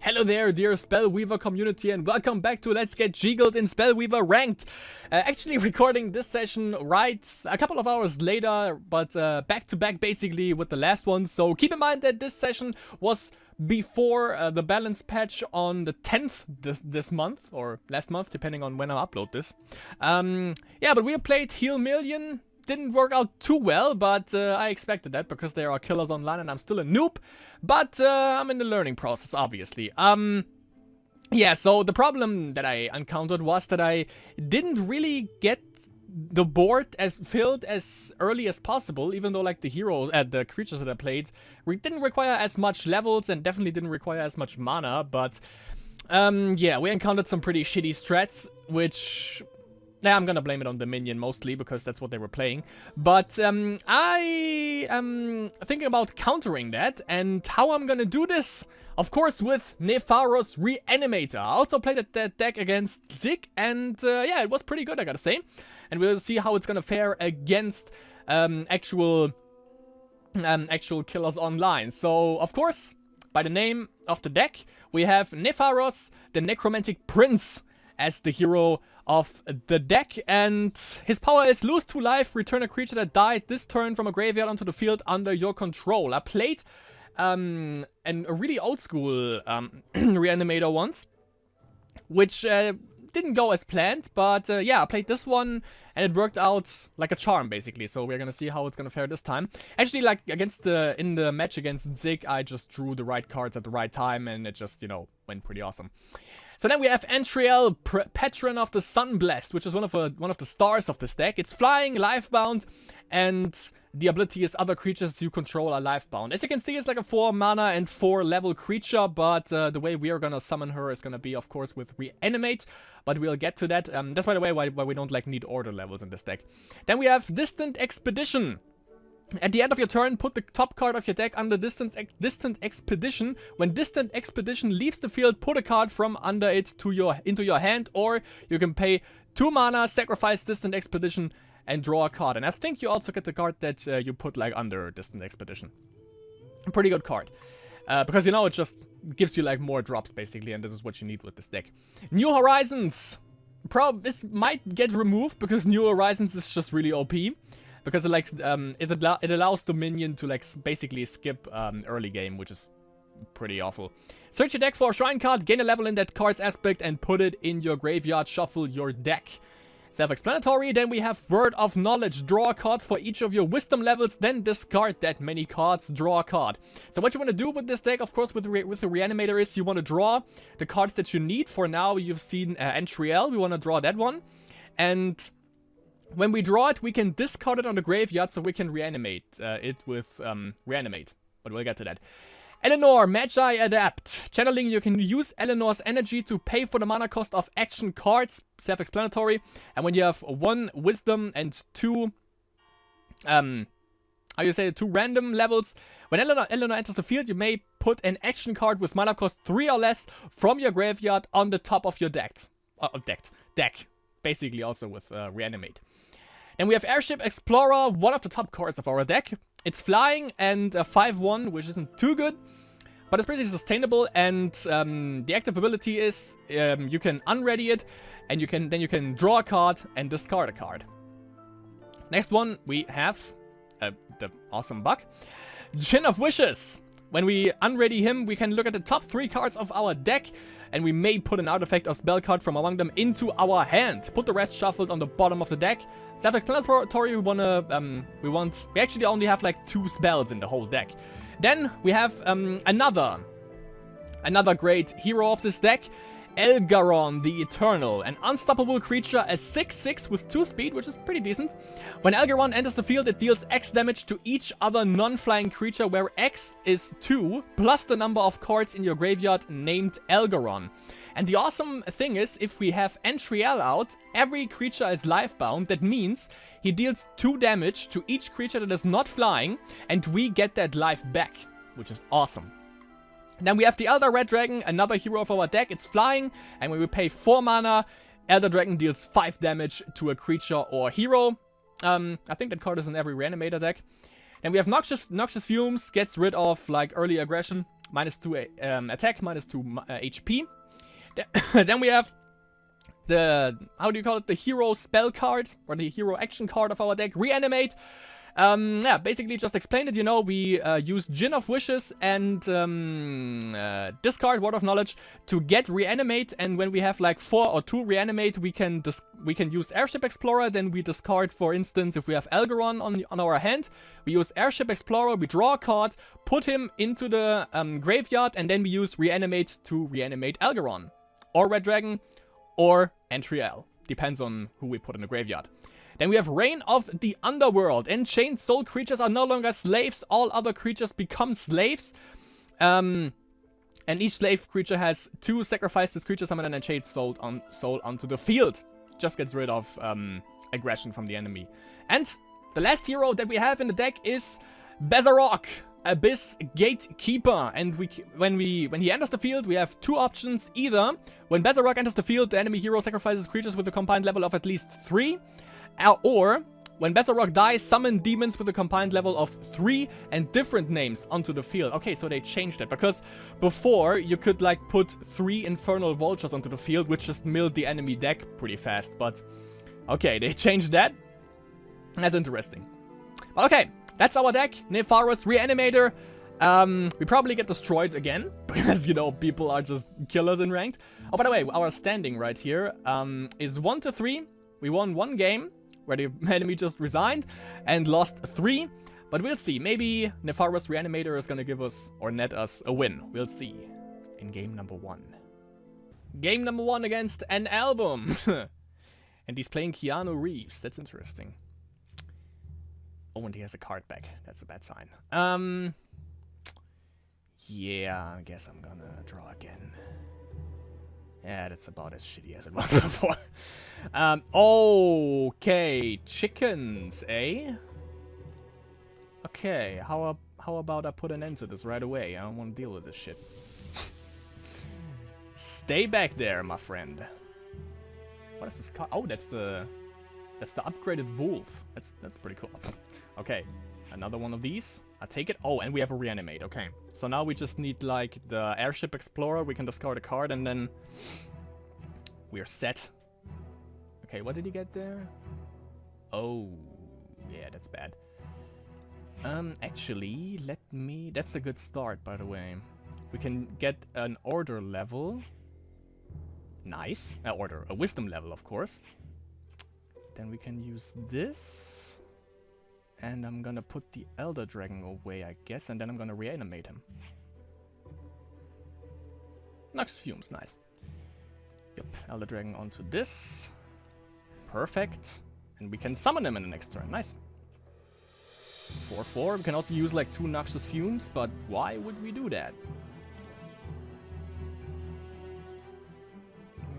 Hello there, dear Spellweaver community, and welcome back to Let's Get Jiggled in Spellweaver Ranked. Actually recording this session right a couple of hours later, but back to back basically with the last one. So keep in mind that this session was before the balance patch on the 10th this month, or last month, depending on when I upload this. Yeah, but we played Heal Million. Didn't work out too well, but I expected that because there are killers online and I'm still a noob. But I'm in the learning process, obviously. Yeah, so the problem that I encountered was that I didn't really get the board as filled as early as possible, even though like the heroes, the creatures that I played didn't require as much levels and definitely didn't require as much mana. But yeah, we encountered some pretty shitty strats, which... yeah, I'm gonna blame it on the minion mostly, because that's what they were playing. But I am thinking about countering that, and how I'm gonna do this, of course, with Nefaros Reanimator. I also played that deck against Zig, and yeah, it was pretty good, I gotta say. And we'll see how it's gonna fare against actual killers online. So, of course, by the name of the deck, we have Nefaros, the Necromantic Prince, as the hero of the deck, and his power is lose 2 life, return a creature that died this turn from a graveyard onto the field under your control. I played a really old school Reanimator once, which didn't go as planned, but yeah, I played this one and it worked out like a charm basically. So we're gonna see how it's gonna fare this time. Actually, like in the match against Zig, I just drew the right cards at the right time and it just, you know, went pretty awesome. So then we have Antriel, Patron of the Sunblessed, which is one of the stars of this deck. It's flying, lifebound, and the ability is other creatures you control are lifebound. As you can see, it's like a 4 mana and 4 level creature, but the way we are gonna summon her is gonna be, of course, with Reanimate, but we'll get to that. That's, by the way, why we don't like need order levels in this deck. Then we have Distant Expedition. At the end of your turn, put the top card of your deck under Distant Expedition. When Distant Expedition leaves the field, put a card from under it into your hand, or you can pay 2 mana, sacrifice Distant Expedition, and draw a card. And I think you also get the card that you put like under Distant Expedition. A pretty good card. Because, you know, it just gives you like more drops basically, and this is what you need with this deck. New Horizons. This might get removed because New Horizons is just really OP. Because it, like, it allows the minion to like basically skip early game, which is pretty awful. Search your deck for a shrine card, gain a level in that card's aspect, and put it in your graveyard. Shuffle your deck. Self-explanatory. Then we have Word of Knowledge. Draw a card for each of your wisdom levels, then discard that many cards. Draw a card. So what you want to do with this deck, of course, with the Reanimator is you want to draw the cards that you need. For now, you've seen Antriel. We want to draw that one. And when we draw it, we can discard it on the graveyard, so we can reanimate it with Reanimate. But we'll get to that. Eleanor, Magi Adapt. Channeling, you can use Eleanor's energy to pay for the mana cost of action cards. Self-explanatory. And when you have 1 wisdom and 2... how you say, 2 random levels. When Eleanor enters the field, you may put an action card with mana cost 3 or less from your graveyard on the top of your deck. Basically also with Reanimate. And we have Airship Explorer, one of the top cards of our deck. It's flying and 5/1, which isn't too good, but it's pretty sustainable. And the active ability is you can unready it, and you can draw a card and discard a card. Next one we have the awesome Buck, Gin of Wishes. When we unready him, we can look at the top 3 cards of our deck, and we may put an artifact or spell card from among them into our hand. Put the rest shuffled on the bottom of the deck. Self-explanatory, we actually only have like 2 spells in the whole deck. Then we have another great hero of this deck, Elgaron the Eternal, an unstoppable creature, a 6/6 with 2 speed, which is pretty decent. When Elgaron enters the field, it deals X damage to each other non-flying creature, where X is 2, plus the number of cards in your graveyard named Elgaron. And the awesome thing is, if we have Antriel out, every creature is lifebound. That means he deals 2 damage to each creature that is not flying, and we get that life back, which is awesome. Then we have the Elder Red Dragon, another hero of our deck. It's flying, and when we pay 4 mana, Elder Dragon deals 5 damage to a creature or hero. I think that card is in every Reanimator deck. Then we have Noxious Fumes, gets rid of like early aggression -2 attack, -2 HP. Then we have the, how do you call it, the hero spell card, or the hero action card of our deck, Reanimate. Yeah, basically just explain it, you know, we use Gin of Wishes and discard Word of Knowledge to get Reanimate, and when we have like 4 or 2 Reanimate, we can use Airship Explorer, then we discard, for instance, if we have Algeron on our hand, we use Airship Explorer, we draw a card, put him into the graveyard, and then we use Reanimate to reanimate Algeron, or Red Dragon, or Entriel, depends on who we put in the graveyard. Then we have Reign of the Underworld. Enchained soul creatures are no longer slaves. All other creatures become slaves. And each slave creature has 2 sacrifice this creature, summon an enchained soul onto the field. Just gets rid of aggression from the enemy. And the last hero that we have in the deck is Bezarok, Abyss Gatekeeper. And when he enters the field, we have 2 options. Either when Bezarok enters the field, the enemy hero sacrifices creatures with a combined level of at least 3. Or, when Bezarok dies, summon demons with a combined level of 3 and different names onto the field. Okay, so they changed it, because before you could like put 3 Infernal Vultures onto the field, which just milled the enemy deck pretty fast, but okay, they changed that. That's interesting. But okay, that's our deck, Nefaros Reanimator. We probably get destroyed again, because, you know, people are just killers in ranked. Oh, by the way, our standing right here is 1-3. We won 1 game, where the enemy just resigned, and lost 3. But we'll see. Maybe Nefaros Reanimator is gonna give us, or net us, a win. We'll see. In game number 1. Game number 1 against an album. And he's playing Keanu Reeves. That's interesting. Oh, and he has a card back. That's a bad sign. Yeah, I guess I'm gonna draw again. Yeah, that's about as shitty as it was before. Okay, chickens, eh? Okay, how about I put an end to this right away? I don't want to deal with this shit. Stay back there, my friend. What is this card? Oh, that's the upgraded wolf. That's pretty cool. Okay, another one of these. I take it. Oh, and we have a reanimate. Okay, so now we just need like the Airship Explorer. We can discard a card and then we're set. Okay, what did he get there? Oh, yeah, that's bad. Actually, that's a good start, by the way. We can get an order level. Nice. A wisdom level, of course. Then we can use this. And I'm gonna put the Elder Dragon away, I guess, and then I'm gonna reanimate him. Noxious Fumes, nice. Yep, Elder Dragon onto this. Perfect. And we can summon him in the next turn. Nice. 4/4. We can also use like 2 Noxious Fumes, but why would we do that?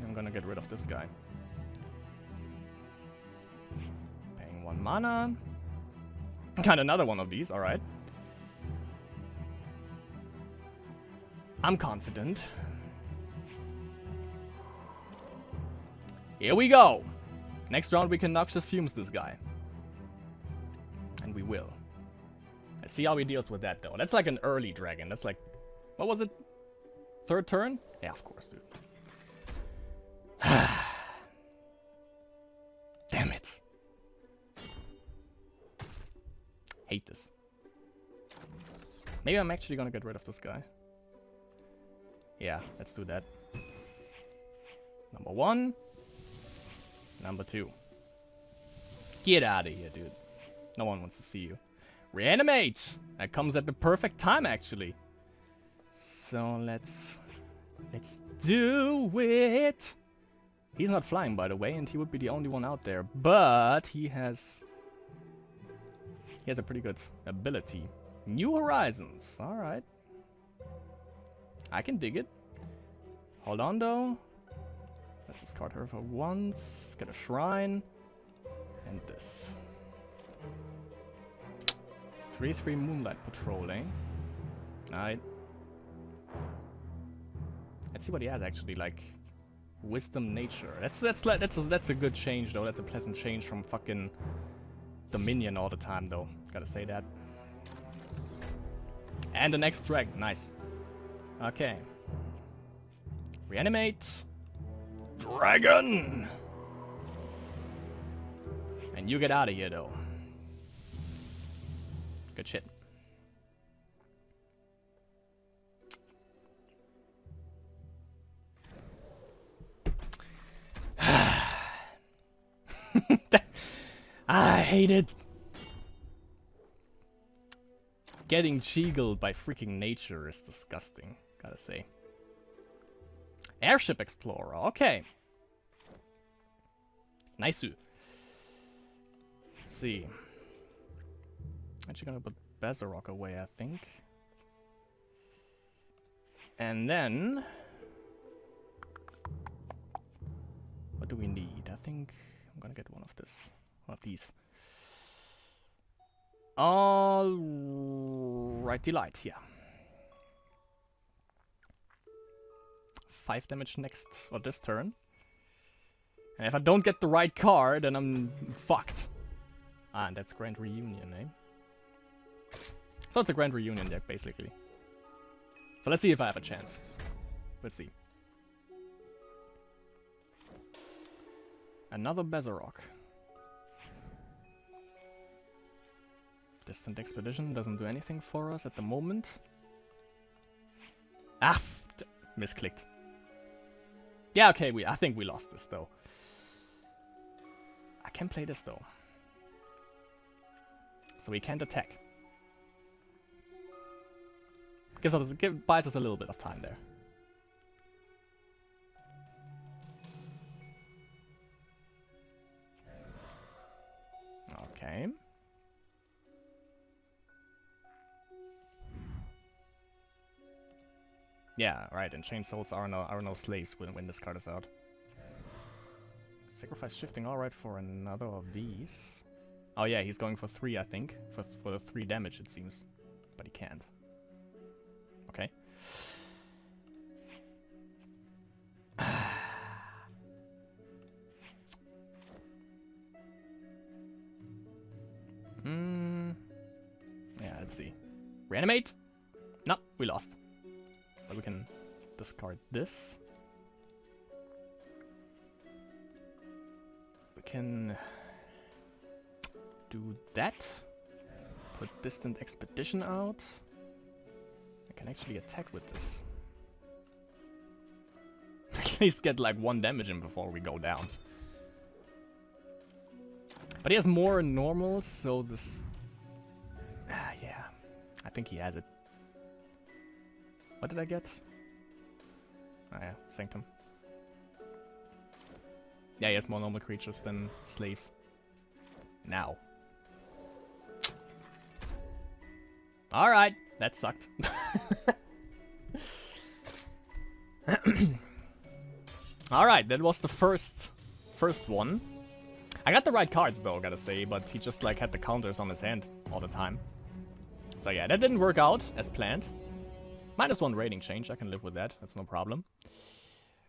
I'm gonna get rid of this guy. Paying 1 mana. Got another one of these, alright. I'm confident. Here we go! Next round we can Noxious Fumes this guy. And we will. Let's see how he deals with that though. That's like an early dragon. That's like... What was it? 3rd turn? Yeah, of course, dude. Damn it. Hate this. Maybe I'm actually gonna get rid of this guy. Yeah, let's do that. Number 1. Number 2. Get out of here, dude. No one wants to see you. Reanimate! That comes at the perfect time, actually. So let's do it! He's not flying, by the way, and he would be the only one out there. But he has a pretty good ability. New Horizons. Alright. I can dig it. Hold on, though. Let's discard her for once. Get a shrine. And this. 3/3 Moonlight Patrolling. Alright. Let's see what he has actually, like Wisdom Nature. That's a good change though. That's a pleasant change from fucking Dominion all the time though. Gotta say that. And the next drag. Nice. Okay. Reanimate. Dragon! And you get out of here, though. Good shit. I hate it. Getting cheagled by freaking nature is disgusting, gotta say. Airship Explorer, okay. Nice. Let's see. Actually gonna put Bazarok away, I think. And then... what do we need? I think I'm gonna get one of this. One of these. Alright, delight, yeah. 5 damage next, or this turn. And if I don't get the right card, then I'm fucked. Ah, and that's Grand Reunion, eh? So it's a Grand Reunion deck, basically. So let's see if I have a chance. Let's see. Another Bazarok. Distant Expedition doesn't do anything for us at the moment. Ah, misclicked. Yeah, okay, I think we lost this though. I can play this though. So we can't attack. Buys us a little bit of time there. Okay. Yeah, right, and Chain Souls are no slaves when this card is out. Sacrifice Shifting alright for another of these. Oh yeah, he's going for 3, I think. For the 3 damage, it seems. But he can't. Okay. Yeah, let's see. Reanimate? No, we lost. But we can discard this. We can do that. Put Distant Expedition out. I can actually attack with this. At least get like 1 damage in before we go down. But he has more normals, so this... yeah, I think he has it. What did I get? Oh yeah, Sanctum. Yeah, he has more normal creatures than slaves. Now. Alright, that sucked. Alright, that was the first one. I got the right cards though, gotta say, but he just like had the counters on his hand all the time. So yeah, that didn't work out as planned. -1 rating change, I can live with that, that's no problem.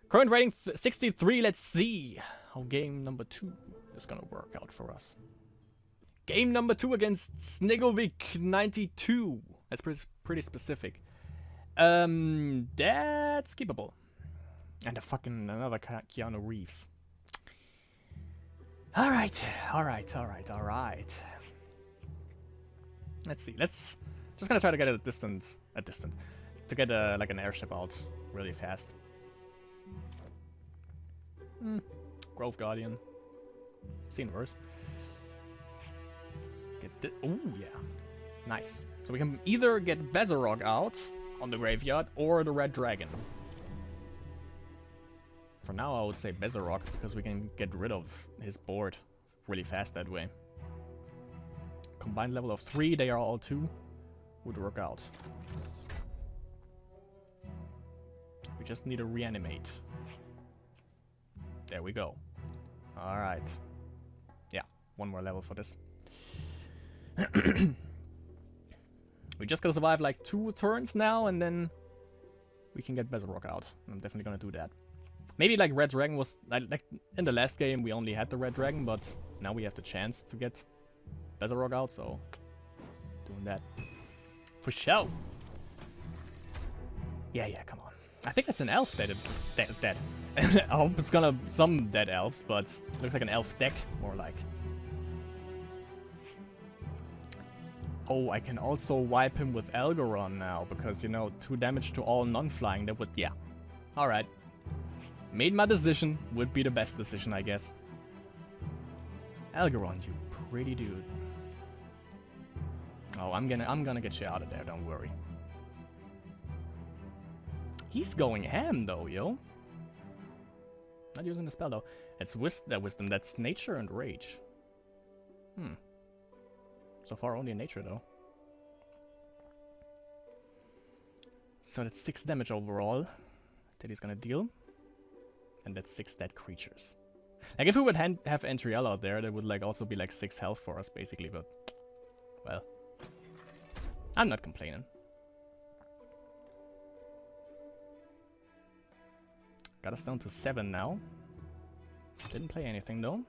Current rating 63, let's see how game number 2 is gonna work out for us. Game number 2 against Snigovic92. That's pretty specific. That's keepable. And another Keanu Reeves. Alright. Let's see, just gonna try to get a distant, to get like an airship out really fast. Grove Guardian. Seen worse. Ooh, yeah. Nice. So we can either get Bazarok out on the graveyard or the Red Dragon. For now, I would say Bazarok, because we can get rid of his board really fast that way. Combined level of 3, they are all 2. Would work out. We just need to reanimate. There we go. Alright. Yeah, 1 more level for this. We just gotta survive like 2 turns now, and then we can get Bazarok out. I'm definitely gonna do that. Maybe like Red Dragon was... like in the last game we only had the Red Dragon, but now we have the chance to get Bazarok out, so... doing that. For sure! Yeah, come on. I think it's an elf dead. I hope it's gonna some dead elves, but it looks like an elf deck, more like. Oh, I can also wipe him with Algeron now, because, you know, 2 damage to all non-flying, that would, yeah. Alright. Made my decision, would be the best decision, I guess. Algeron, you pretty dude. Oh, I'm gonna get you out of there, don't worry. He's going ham, though, yo. Not using the spell, though. It's wisdom, that's nature and rage. So far, only in nature, though. So that's 6 damage overall that he's gonna deal. And that's 6 dead creatures. Like, if we would have Entriel out there, that would, like, also be, like, 6 health for us, basically, but... Well... I'm not complaining. Got us down to 7 now. Didn't play anything, though.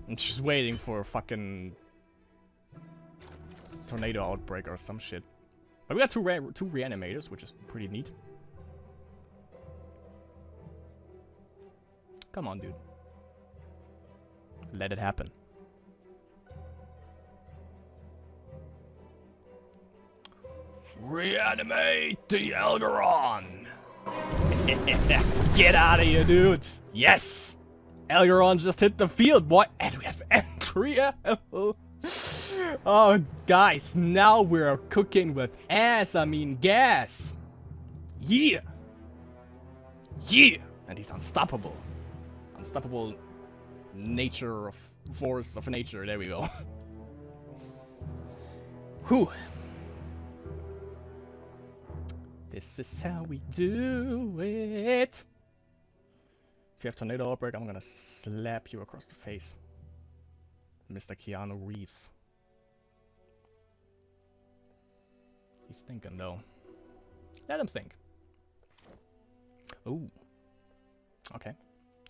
I'm just waiting for a fucking... tornado outbreak or some shit. But we got two reanimators, which is pretty neat. Come on, dude. Let it happen. Reanimate the Algeron! Get out of here, dude! Yes! Algeron just hit the field, boy! And we have Andrea! Oh, guys, now we're cooking with ass, I mean gas! Yeah! Yeah! And he's unstoppable. Unstoppable nature of force of nature, there we go. Whew. This is how we do it. If you have tornado outbreak, I'm gonna slap you across the face. Mr. Keanu Reeves. He's thinking, though. Let him think. Ooh. Okay.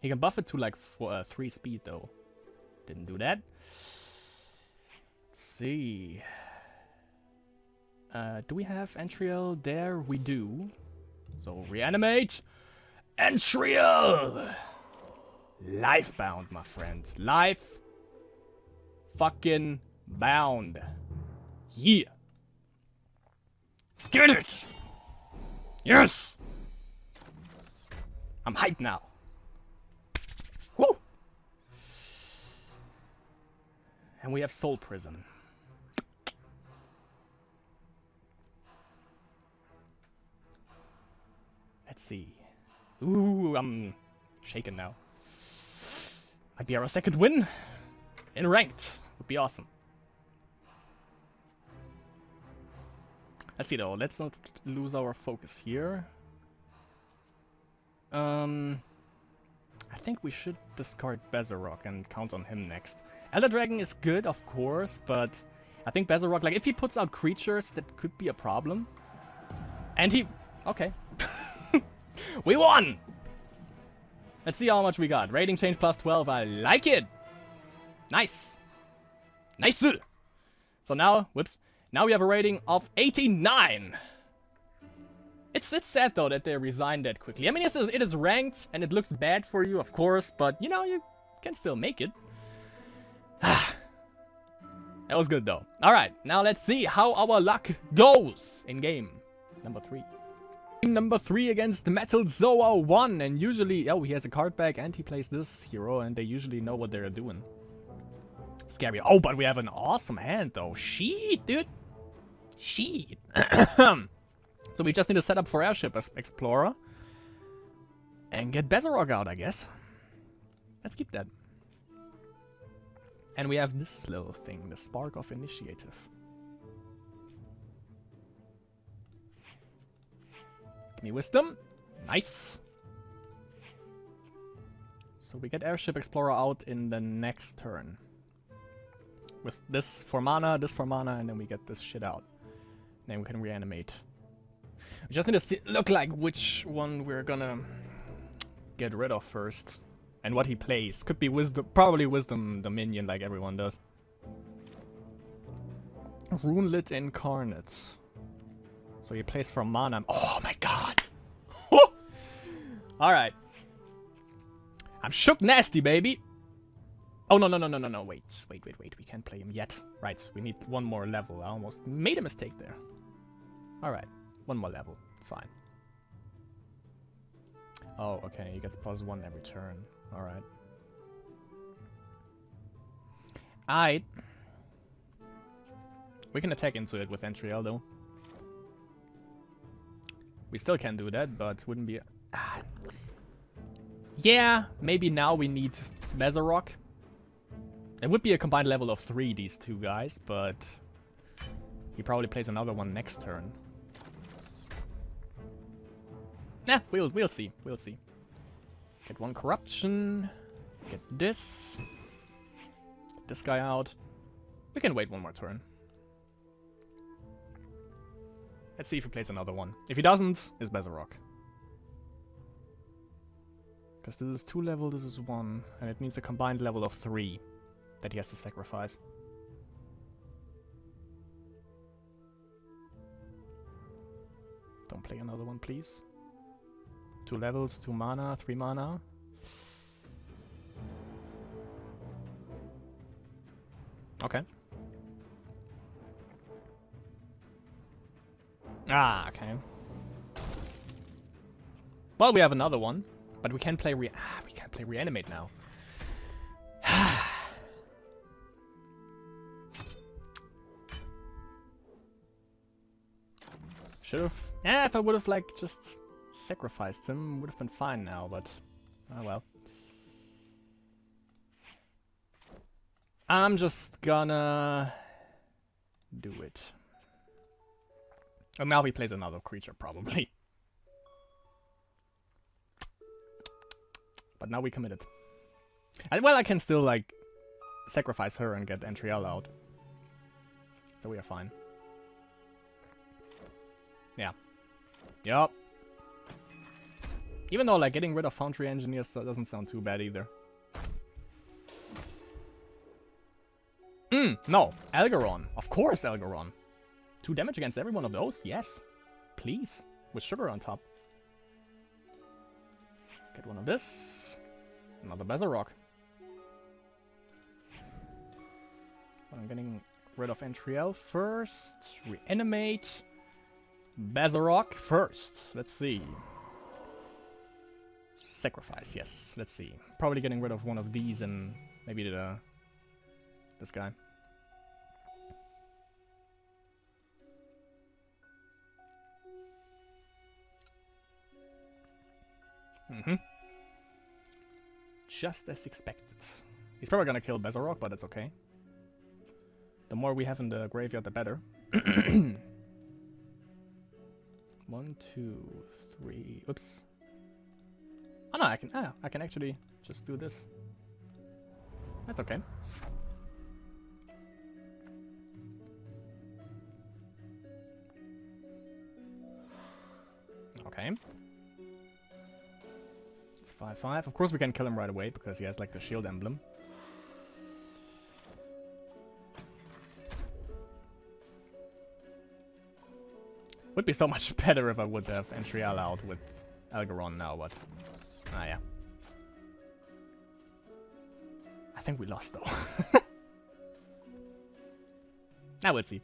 He can buff it to, like, 3 speed, though. Didn't do that. Let's see. Do we have Entriel there? We do. So, reanimate! Entriel! Life-bound, my friend. Life... fucking bound. Yeah! Get it! Yes! I'm hyped now. Woo! And we have Soul Prison. Let's see. Ooh, I'm shaking now. Might be our 2nd win in ranked. Would be awesome. Let's see though. Let's not lose our focus here. I think we should discard Bezarok and count on him next. Elder Dragon is good, of course, but I think Bezarok, like, if he puts out creatures, that could be a problem. And he... Okay. We won! Let's see how much we got. Rating change plus 12. I like it! Nice! Nice! So now, whoops. Now we have a rating of 89! It's sad, though, that they resigned that quickly. I mean, it is ranked, and it looks bad for you, of course, but, you know, you can still make it. That was good, though. Alright, now let's see how our luck goes in game number 3. Game number 3 against Metal Zoa 1, and usually, oh, he has a card back, and he plays this hero, and they usually know what they're doing. Scary. Oh, but we have an awesome hand, though. Sheet, dude. Sheet. So we just need to set up for Airship Explorer. And get Bezarok out, I guess. Let's keep that. And we have this little thing, the Spark of Initiative. Give me Wisdom. Nice. So we get Airship Explorer out in the next turn. With this for mana, and then we get this shit out. Then we can reanimate. We just need to look like which one we're gonna get rid of first. And what he plays. Could be Wisdom, probably Wisdom Dominion like everyone does. Runelit Incarnate. So he plays for mana. Oh my god! Alright. I'm shook nasty, baby! Oh, no, wait. We can't play him yet. Right, we need one more level. I almost made a mistake there. Alright, one more level. It's fine. Oh, okay, he gets +1 every turn. Alright. Alright. We can attack into it with Entriel, though. We still can do that, but wouldn't be... Yeah, maybe now we need Bezarok. It would be a combined level of 3, these two guys, but... he probably plays another one next turn. Nah, we'll see. We'll see. Get 1 corruption. Get this. Get this guy out. We can wait 1 more turn. Let's see if he plays another one. If he doesn't, it's Bezarok. Because this is 2 level, this is 1. And it means a combined level of 3 that he has to sacrifice. Don't play another one, please. 2 levels, 2 mana, 3 mana. Okay. Ah, okay. Well, we have another one, but we can play we can't play reanimate now. Should've... yeah, if I would've, like, just sacrificed him, would've been fine now, but... oh well. I'm just gonna... do it. And now he plays another creature, probably. But now we committed. And, well, I can still, like, sacrifice her and get Entriel out. So we are fine. Yeah. Yup. Even though, like, getting rid of Foundry Engineers doesn't sound too bad either. No. Algaron. Of course, Algaron. 2 damage against every one of those? Yes. Please. With sugar on top. Get one of this. Another Bezarok. I'm getting rid of Entriel first. Reanimate. Bezarok first. Let's see. Sacrifice, yes. Let's see. Probably getting rid of one of these and maybe this guy. Just as expected. He's probably gonna kill Bezarok, but it's okay. The more we have in the graveyard, the better. 1, 2, 3. Oops. Oh no, I can actually just do this. That's okay. Okay. It's 5/5. Of course we can kill him right away because he has like the shield emblem. Would be so much better if I would have Entriel out with Algaron now, but... ah, yeah. I think we lost, though. Now we'll see.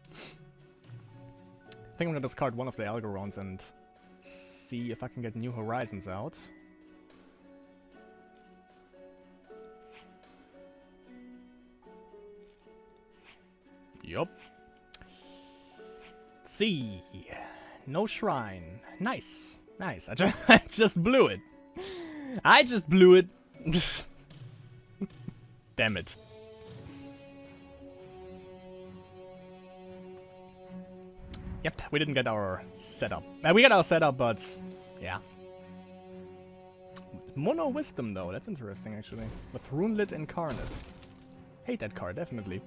I think I'm gonna discard one of the Algarons and see if I can get New Horizons out. Yup. See. No shrine. Nice. Nice. I just blew it. I just blew it. Damn it. Yep, we didn't get our setup. We got our setup, but yeah. Mono Wisdom, though. That's interesting, actually. With Runelit Incarnate. Hate that card, definitely.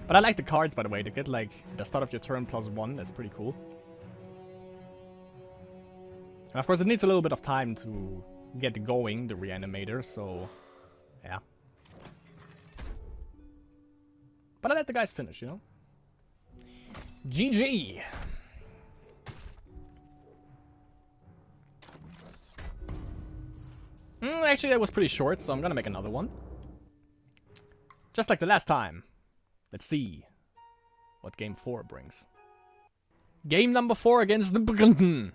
But I like the cards, by the way. To get, like, the start of your turn +1. That's pretty cool. And, of course, it needs a little bit of time to get going, the Reanimator, so... yeah. But I let the guys finish, you know? GG! Actually, that was pretty short, so I'm gonna make another one. Just like the last time. Let's see what game 4 brings. Game number 4 against the Bründen.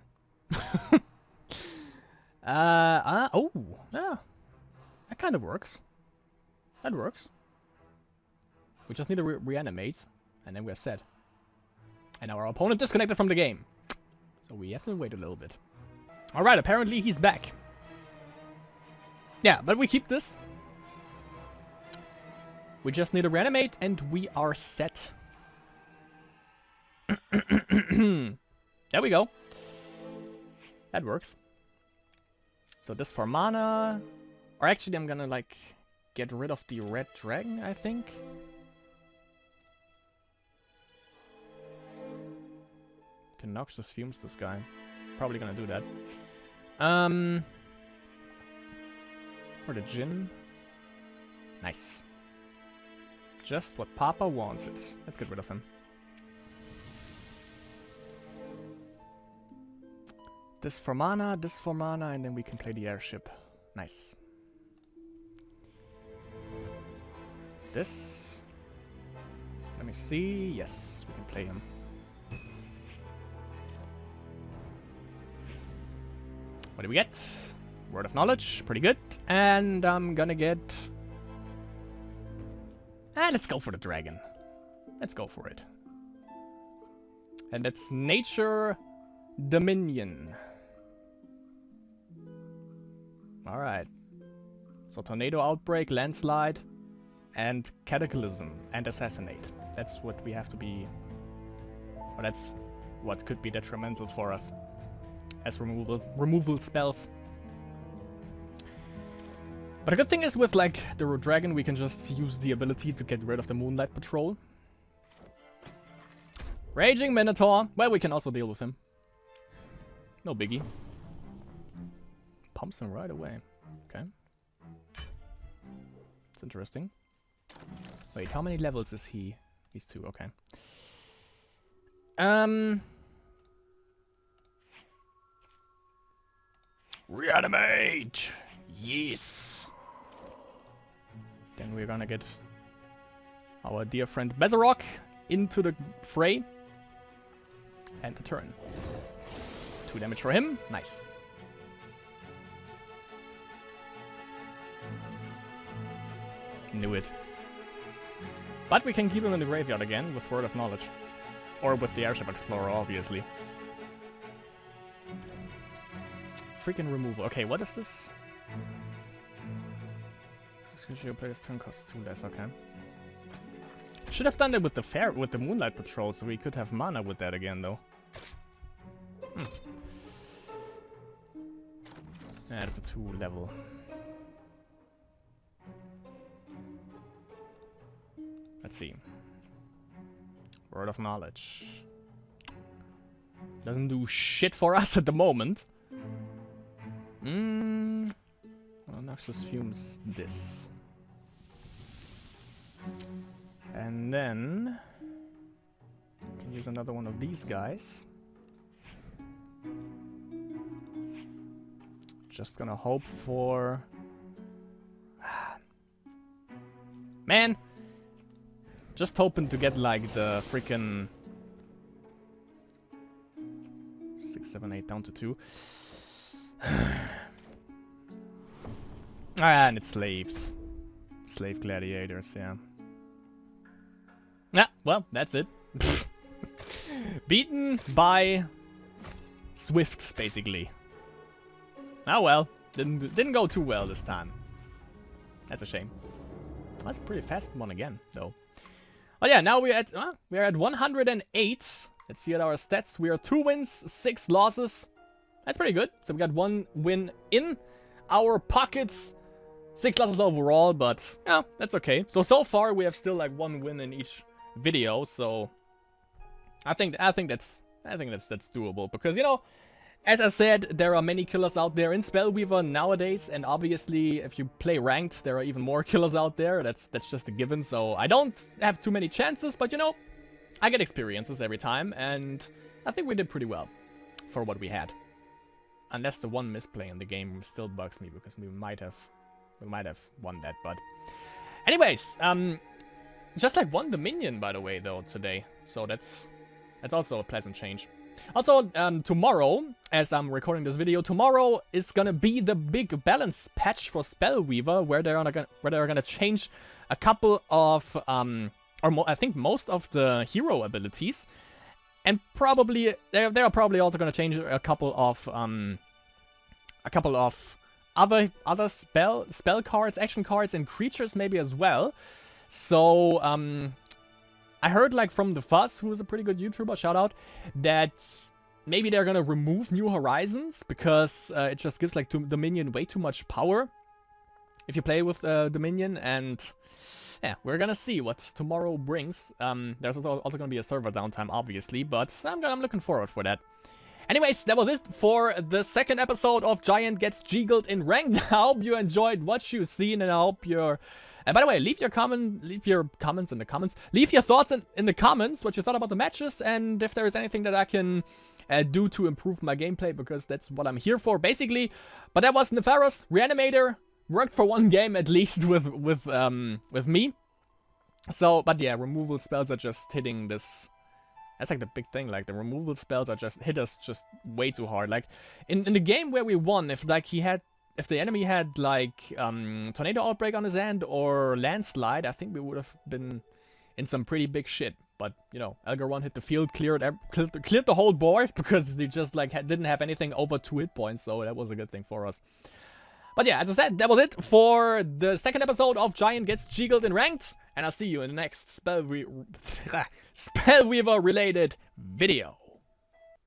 Oh, yeah. That kind of works. That works. We just need to reanimate, and then we're set. And our opponent disconnected from the game. So we have to wait a little bit. Alright, apparently he's back. Yeah, but we keep this. We just need to reanimate, and we are set. There we go. That works. So this for mana. Or actually, I'm gonna, like, get rid of the red dragon, I think. Can noxious fumes this guy. Probably gonna do that. For the Jinn. Nice. Just what Papa wanted. Let's get rid of him. This for mana, and then we can play the airship. Nice. This. Let me see. Yes, we can play him. What do we get? Word of knowledge, pretty good. And I'm gonna get... let's go for the dragon. Let's go for it. And that's Nature Dominion. Alright. So Tornado Outbreak, Landslide, and Cataclysm, and Assassinate. That's what we have to be... Or that's what could be detrimental for us as removal spells. But the good thing is with, like, the dragon, we can just use the ability to get rid of the Moonlight Patrol. Raging Minotaur. Well, we can also deal with him. No biggie. Pumps him right away. Okay. It's interesting. Wait, how many levels is he? He's 2, okay. Reanimate! Yes! Then we're gonna get our dear friend Bezarok into the fray. And the turn. 2 damage for him. Nice. Knew it. But we can keep him in the graveyard again with Word of Knowledge. Or with the Airship Explorer, obviously. Freaking removal. Okay, what is this? Your player's turn costs 2 less, okay. Should have done that with the Moonlight Patrol, so we could have mana with that again, though. Yeah, it's a 2 level. Let's see. Word of Knowledge. Doesn't do shit for us at the moment. Well, Noxious Fumes this. And then we can use another one of these guys. Just gonna hope for... Man! Just hoping to get like the freaking 6, 7, 8 down to 2. And it's slaves. Slave gladiators, yeah. Yeah, well, that's it. Beaten by Swift, basically. Oh well, didn't go too well this time. That's a shame. That's a pretty fast one again, though. Oh yeah, now we're at 108. Let's see at our stats. We are 2 wins, 6 losses. That's pretty good. So we got 1 win in our pockets. 6 losses overall, but yeah, that's okay. So far we have still like 1 win in each video. So I think that's doable because, you know, As I said, there are many killers out there in Spellweaver nowadays, and obviously if you play ranked, there are even more killers out there. That's just a given, so I don't have too many chances, but you know, I get experiences every time, and I think we did pretty well for what we had. Unless the one misplay in the game still bugs me, because we might have won that, but... Anyways, just like one Dominion, by the way, though, today, so that's also a pleasant change. Also, tomorrow, as I'm recording this video, tomorrow is gonna be the big balance patch for Spellweaver, where they're gonna change a couple of, I think most of the hero abilities, and probably they're probably also gonna change a couple of other spell cards, action cards, and creatures maybe as well. So, I heard, like, from the Fuzz, who is a pretty good YouTuber, shout out, that maybe they're gonna remove New Horizons, because it just gives, like, Dominion way too much power if you play with Dominion, and yeah, we're gonna see what tomorrow brings. There's also gonna be a server downtime, obviously, but I'm looking forward for that. Anyways, that was it for the second episode of Giant Gets Jiggled in Ranked. I hope you enjoyed what you've seen, and I hope you're... And by the way, leave your comments in the comments. Leave your thoughts in the comments, what you thought about the matches, and if there is anything that I can do to improve my gameplay, because that's what I'm here for, basically. But that was Nefaros Reanimator. Worked for one game at least with me. So, but yeah, removal spells are just hitting this. That's like the big thing. Like, the removal spells are just hit us just way too hard. Like in the game where we won, if the enemy had, like, Tornado Outbreak on his end or Landslide, I think we would have been in some pretty big shit. But, you know, Algaron hit the field, cleared the whole board, because they just, like, didn't have anything over 2 hit points, so that was a good thing for us. But yeah, as I said, that was it for the second episode of Giant Gets Jiggled in Ranked, and I'll see you in the next Spellweaver-related video.